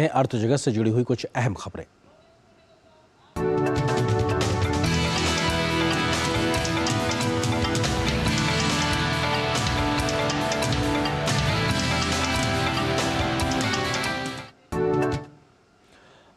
हैं अर्थ जगत से जुड़ी हुई कुछ अहम खबरें।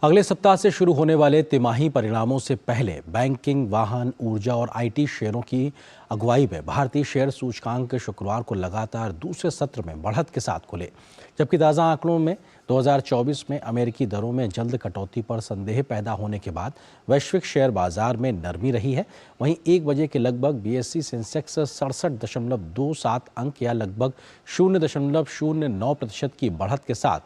अगले सप्ताह से शुरू होने वाले तिमाही परिणामों से पहले बैंकिंग, वाहन, ऊर्जा और आईटी शेयरों की अगुवाई में भारतीय शेयर सूचकांक शुक्रवार को लगातार दूसरे सत्र में बढ़त के साथ खुले, जबकि ताज़ा आंकड़ों में 2024 में अमेरिकी दरों में जल्द कटौती पर संदेह पैदा होने के बाद वैश्विक शेयर बाजार में नरमी रही है। वहीं 1 बजे के लगभग बीएसई सेंसेक्स 67.27 अंक या लगभग 0.09% की बढ़त के साथ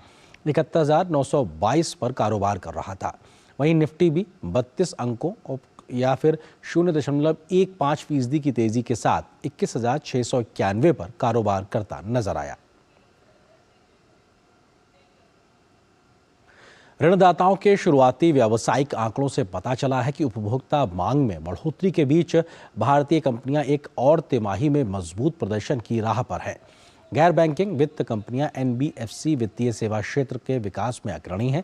71,922 पर कारोबार कर रहा था। वहीं निफ्टी भी 32 अंकों या फिर 0.15% की तेजी के साथ 21,691 पर कारोबार करता नजर आया। ऋणदाताओं के शुरुआती व्यावसायिक आंकड़ों से पता चला है कि उपभोक्ता मांग में बढ़ोतरी के बीच भारतीय कंपनियां एक और तिमाही में मजबूत प्रदर्शन की राह पर हैं। गैर बैंकिंग वित्त कंपनियां एनबीएफसी वित्तीय सेवा क्षेत्र के विकास में अग्रणी हैं।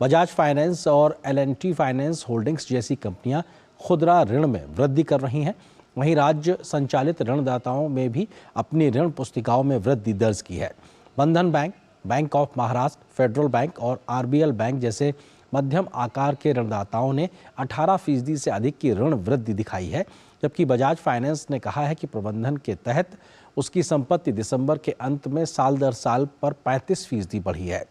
बजाज फाइनेंस और एल&टी फाइनेंस होल्डिंग्स जैसी कंपनियां खुदरा ऋण में वृद्धि कर रही हैं। वहीं राज्य संचालित ऋणदाताओं में भी अपनी ऋण पुस्तिकाओं में वृद्धि दर्ज की है। बंधन bank, bank of Maharashtra, federal bank और आरबीएल बैंक जैसे मध्यम आकार के ऋणदाताओं ने 18% से अधिक की ऋण वृद्धि दिखाई है, जबकि बजाज फाइनेंस ने कहा है कि प्रबंधन के तहत उसकी संपत्ति दिसंबर के अंत में साल दर साल पर 35% बढ़ी है।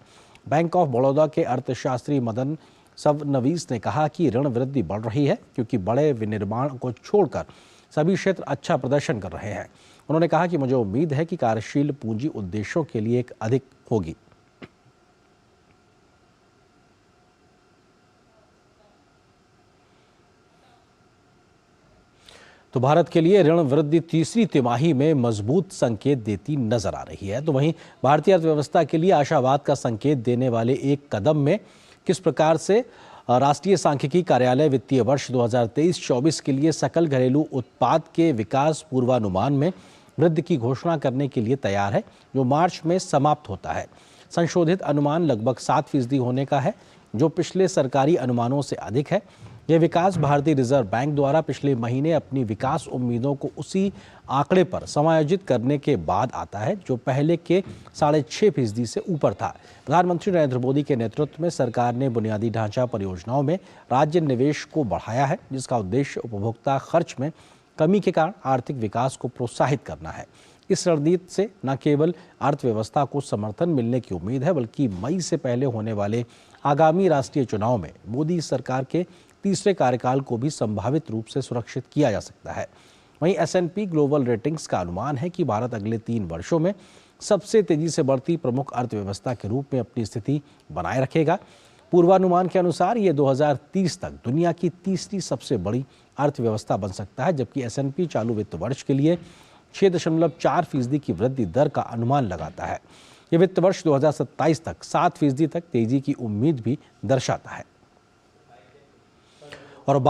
बैंक ऑफ बड़ौदा के अर्थशास्त्री मदन सबनवीस ने कहा कि ऋण वृद्धि बढ़ रही है क्योंकि बड़े विनिर्माण को छोड़कर सभी क्षेत्र अच्छा प्रदर्शन कर रहे हैं। उन्होंने कहा कि मुझे उम्मीद है कि कार्यशील पूंजी उद्देश्यों के लिए एक अधिक होगी। तो भारत के लिए ऋण वृद्धि तीसरी तिमाही में मजबूत संकेत देती नजर आ रही है। तो वहीं भारतीय अर्थव्यवस्था के लिए आशावाद का संकेत देने वाले एक कदम में किस प्रकार से राष्ट्रीय सांख्यिकी कार्यालय वित्तीय वर्ष 2023-24 के लिए सकल घरेलू उत्पाद के विकास पूर्वानुमान में वृद्धि की घोषणा करने के लिए तैयार है, जो मार्च में समाप्त होता है। संशोधित अनुमान लगभग 7% होने का है, जो पिछले सरकारी अनुमानों से अधिक है। यह विकास भारतीय रिजर्व बैंक द्वारा पिछले महीने अपनी विकास उम्मीदों को उसी आंकड़े पर समायोजित करने के बाद आता है, जो पहले के 6.5% से ऊपर था। प्रधानमंत्री नरेंद्र मोदी के नेतृत्व में सरकार ने बुनियादी ढांचा परियोजनाओं में राज्य निवेश को बढ़ाया है, जिसका उद्देश्य उपभोक्ता खर्च में कमी के कारण आर्थिक विकास को प्रोत्साहित करना है। इस रणनीति से न केवल अर्थव्यवस्था को समर्थन मिलने की उम्मीद है, बल्कि मई से पहले होने वाले आगामी राष्ट्रीय चुनाव में मोदी सरकार के तीसरे कार्यकाल को भी संभावित रूप से सुरक्षित किया जा सकता है। वहीं S&P ग्लोबल रेटिंग्स का अनुमान है कि भारत अगले 3 वर्षों में सबसे तेजी से बढ़ती प्रमुख अर्थव्यवस्था के रूप में अपनी स्थिति बनाए रखेगा। पूर्वानुमान के अनुसार ये 2030 तक दुनिया की तीसरी सबसे बड़ी अर्थव्यवस्था बन सकता है, जबकि S&P चालू वित्त वर्ष के लिए 6.4% की वृद्धि दर का अनुमान लगाता है। ये वित्त वर्ष 2027 तक 7% तक तेजी की उम्मीद भी दर्शाता है। और बात